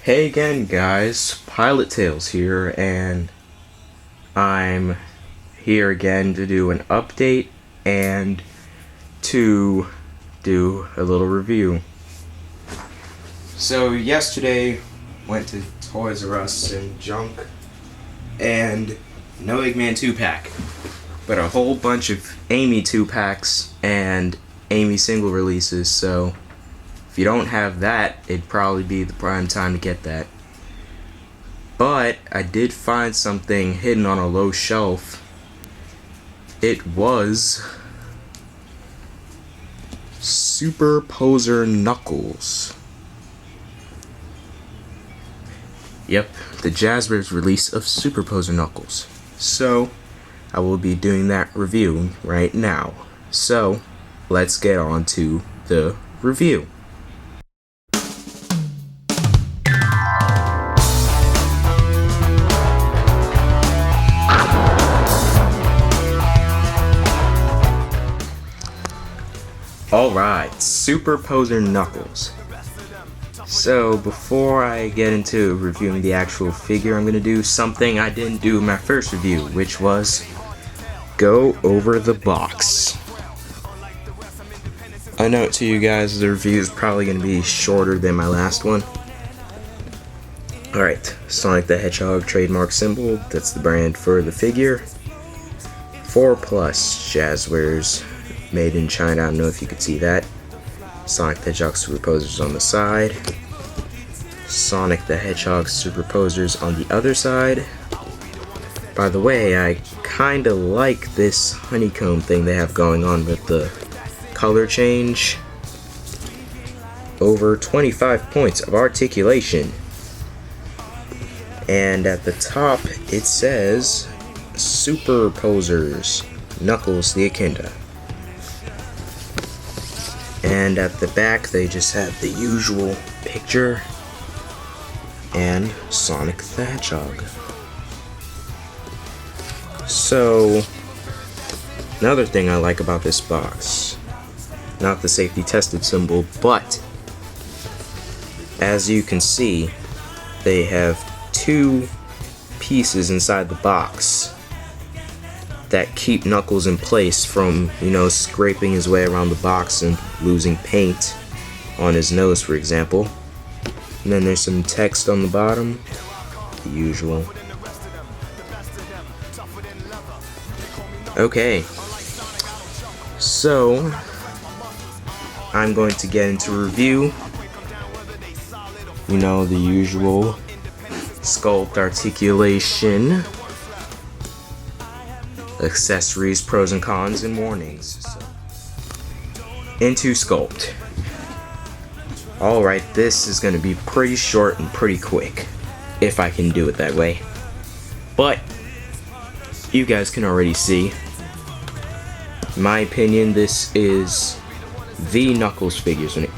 Hey again guys, Pilot Tales here, and I'm here again to do an update and to do a little review. So yesterday went to Toys R Us and junk, and no Eggman 2-pack, but a whole bunch of Amy 2-packs and Amy single releases, so if you don't have that, it'd probably be the prime time to get that. But I did find something hidden on a low shelf. It was Superposer Knuckles. Yep, the Jazzwares release of Superposer Knuckles. So, I will be doing that review right now. So, let's get on to the review. Alright, Superposer Knuckles. So, before I get into reviewing the actual figure, I'm going to do something I didn't do in my first review, which was go over the box. A note to you guys, the review is probably going to be shorter than my last one. Alright, Sonic the Hedgehog trademark symbol, that's the brand for the figure. 4+ Jazzwares. Made in China, I don't know if you could see that. Sonic the Hedgehog Superposers on the side. Sonic the Hedgehog Superposers on the other side. By the way, I kinda like this honeycomb thing they have going on with the color change. Over 25 points of articulation. And at the top, it says Superposers Knuckles the Echidna. And at the back, they just have the usual picture and Sonic the Hedgehog. So, another thing I like about this box, not the safety tested symbol, but as you can see, they have two pieces inside the box that keep Knuckles in place from, scraping his way around the box and losing paint on his nose, for example. And then there's some text on the bottom, the usual. Okay, so I'm going to get into review. The usual sculpt, articulation, accessories, pros and cons, and warnings. So, into sculpt. Alright, this is going to be pretty short and pretty quick, if I can do it that way. But, you guys can already see, in my opinion, this is the Knuckles figure when it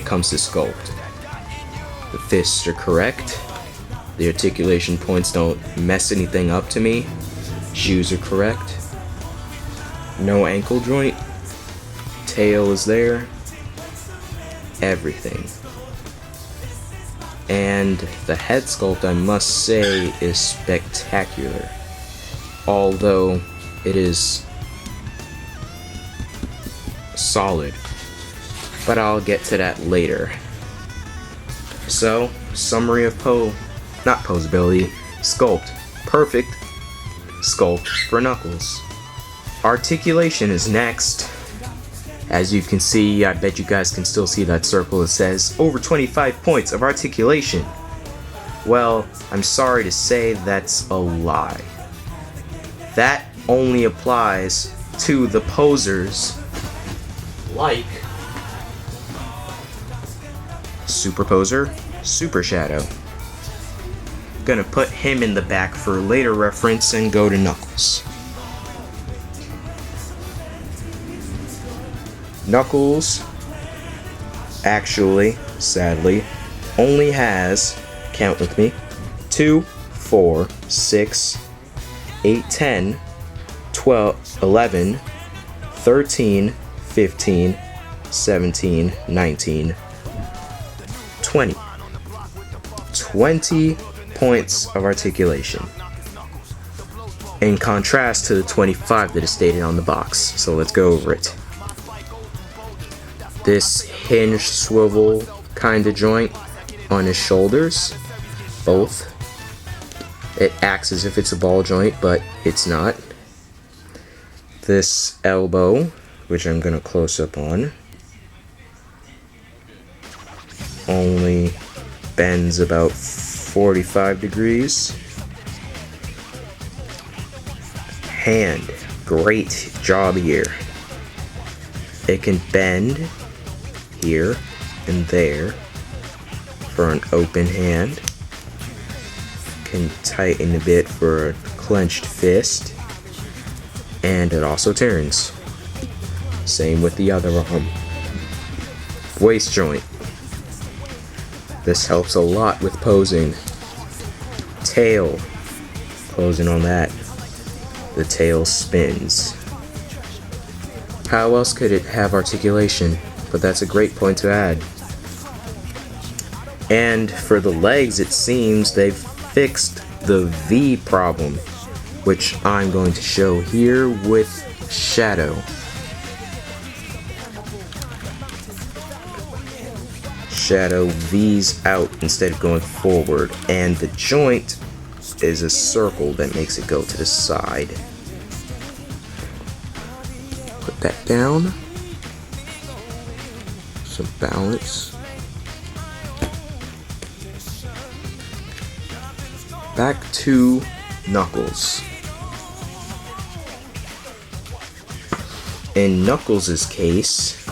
comes to sculpt. The fists are correct. The articulation points don't mess anything up to me. Shoes are correct. No ankle joint. Tail is there. Everything. And the head sculpt, I must say, is spectacular. Although it is solid. But I'll get to that later. So, summary of posability, sculpt, perfect sculpt for Knuckles. Articulation is next. As you can see, I bet you guys can still see that circle that says over 25 points of articulation. Well, I'm sorry to say that's a lie. That only applies to the posers like Superposer, Super Shadow. Gonna put him in the back for later reference and go to Knuckles. Knuckles actually, sadly, only has, count with me, 2, 4, 6, 8, 10, 12, 11, 13, 15, 17, 19, 20. 20 points of articulation. In contrast to the 25 that is stated on the box. So let's go over it. This hinge swivel kind of joint on his shoulders, both. It acts as if it's a ball joint, but it's not. This elbow, which I'm going to close up on, only bends about 45 degrees. Hand, great job here. It can bend here and there for an open hand. Can tighten a bit for a clenched fist. And it also turns. Same with the other arm. Waist joint. This helps a lot with posing. Tail. Closing on that. The tail spins. How else could it have articulation? But that's a great point to add. And for the legs, it seems they've fixed the V problem, which I'm going to show here with shadow. Shadow V's out instead of going forward, and the joint is a circle that makes it go to the side. Put that down. Some balance. Back to Knuckles. In Knuckles' case,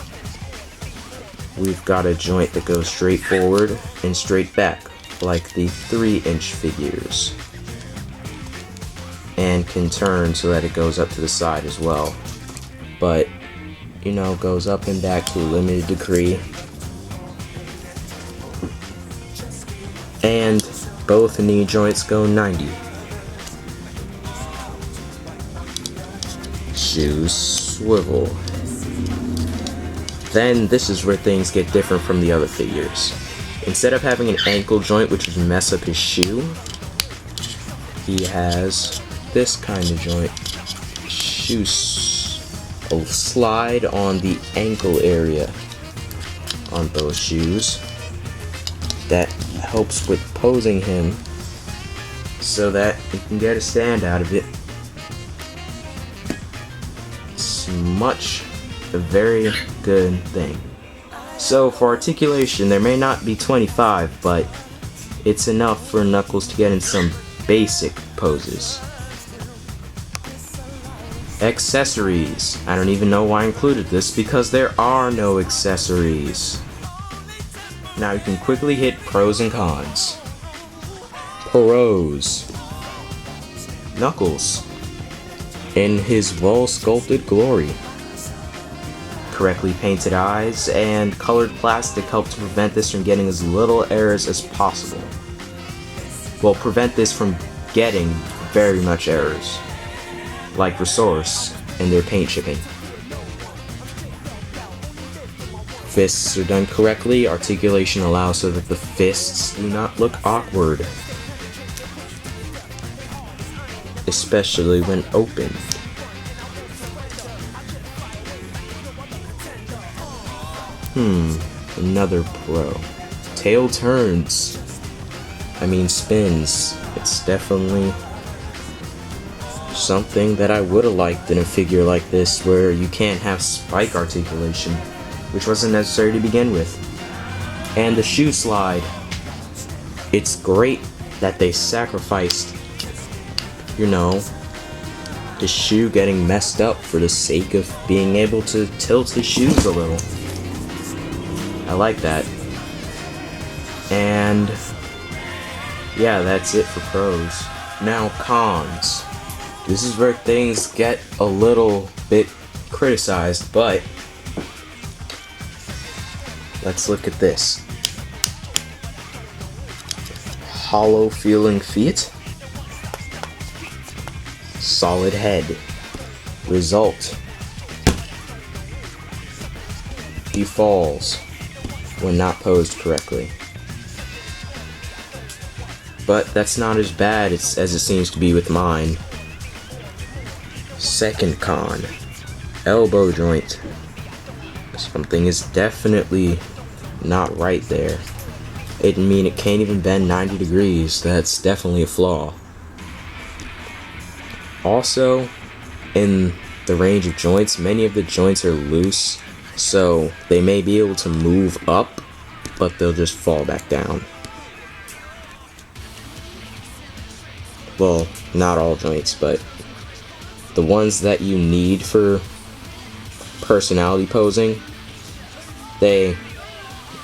we've got a joint that goes straight forward and straight back, like the 3-inch figures. And can turn so that it goes up to the side as well. But, you know, goes up and back to a limited degree. And both knee joints go 90. Shoes swivel. Then this is where things get different from the other figures. Instead of having an ankle joint which would mess up his shoe, he has this kind of joint. Shoes will slide on the ankle area on those shoes. That helps with posing him so that you can get a stand out of it. It's a very good thing. So for articulation, there may not be 25, but it's enough for Knuckles to get in some basic poses. Accessories. I don't even know why I included this because there are no accessories. Now you can quickly hit pros and cons. Pros. Knuckles. In his well-sculpted glory. Correctly painted eyes and colored plastic help to prevent this from getting as little errors as possible. Well, prevent this from getting very much errors, like Resource in their paint shipping. Fists are done correctly. Articulation allows so that the fists do not look awkward, especially when open. Another pro. Tail turns. Spins. It's definitely something that I would have liked in a figure like this where you can't have spike articulation, which wasn't necessary to begin with. And the shoe slide. It's great that they sacrificed, the shoe getting messed up for the sake of being able to tilt his shoes a little. I like that. And yeah, that's it for pros. Now cons. This is where things get a little bit criticized, but let's look at this. Hollow feeling feet. Solid head. Result. He falls when not posed correctly. but that's not as bad as it seems to be with mine. Second con, elbow joint. Something is definitely not right there. It can't even bend 90 degrees. That's definitely a flaw. Also, in the range of joints, many of the joints are loose, so they may be able to move up, but they'll just fall back down. Well, not all joints, but the ones that you need for personality posing, they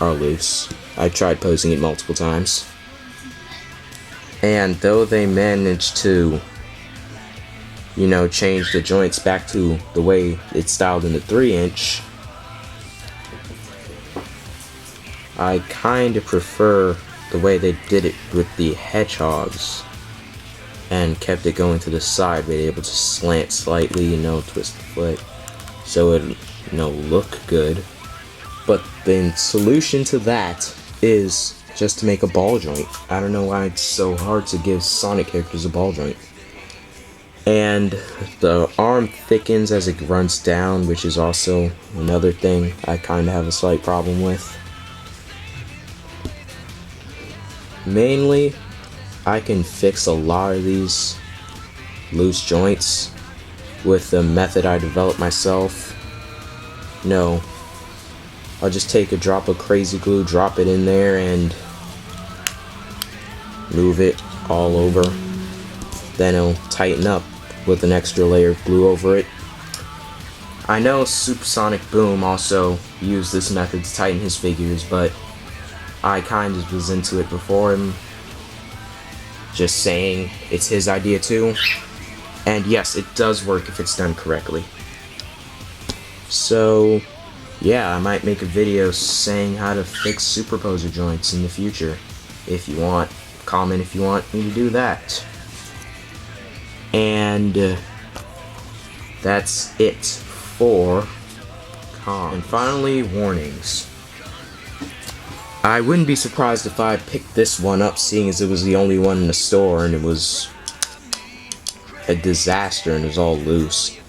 are loose. I tried posing it multiple times. And though they managed to, change the joints back to the way it's styled in the 3-inch, I kind of prefer the way they did it with the hedgehogs and kept it going to the side, being able to slant slightly, twist the foot so it, look good. But the solution to that is just to make a ball joint. I don't know why it's so hard to give Sonic characters a ball joint. And the arm thickens as it runs down, which is also another thing I kind of have a slight problem with. Mainly, I can fix a lot of these loose joints with the method I developed myself. I'll just take a drop of crazy glue, drop it in there, and move it all over. Then it'll tighten up with an extra layer of glue over it. I know Supersonic Boom also used this method to tighten his figures, but I kind of was into it before him. Just saying, it's his idea too. And yes, it does work if it's done correctly. So, yeah, I might make a video saying how to fix superposer joints in the future. If you want, comment if you want me to do that. And that's it for cons. And finally, warnings. I wouldn't be surprised if I picked this one up, seeing as it was the only one in the store and it was a disaster and it was all loose.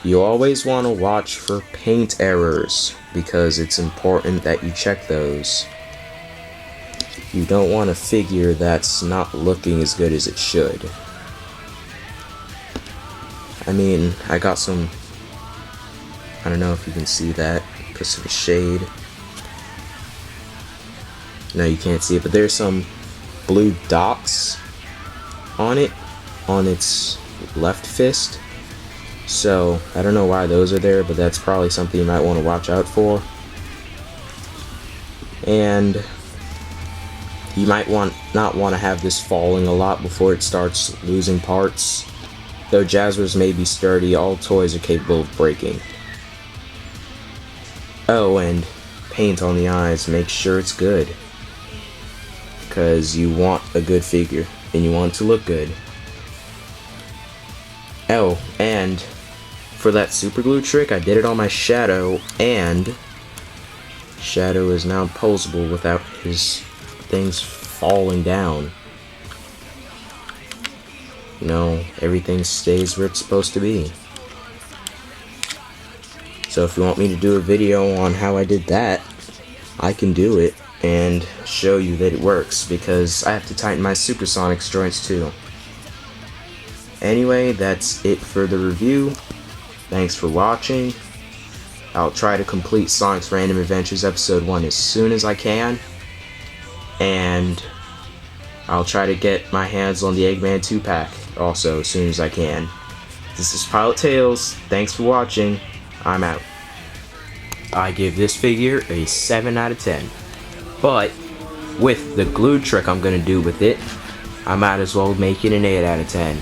You always want to watch for paint errors, because it's important that you check those. You don't want a figure that's not looking as good as it should. I got some, I don't know if you can see that because of the shade. No, you can't see it, but there's some blue dots on it, on its left fist. So, I don't know why those are there, but that's probably something you might want to watch out for. And you might not want to have this falling a lot before it starts losing parts. Though Jazzwares may be sturdy, all toys are capable of breaking. Oh, and paint on the eyes, make sure it's good. Because you want a good figure, and you want it to look good. Oh, and for that super glue trick, I did it on my Shadow, and Shadow is now posable without his things falling down. Everything stays where it's supposed to be. So if you want me to do a video on how I did that, I can do it and show you that it works, because I have to tighten my Supersonics joints too. Anyway, that's it for the review. Thanks for watching. I'll try to complete Sonic's Random Adventures Episode 1 as soon as I can. And I'll try to get my hands on the Eggman 2-pack also as soon as I can. This is Pilot Tales. Thanks for watching. I'm out. I give this figure a 7 out of 10. But with the glue trick I'm going to do with it, I might as well make it an 8 out of 10.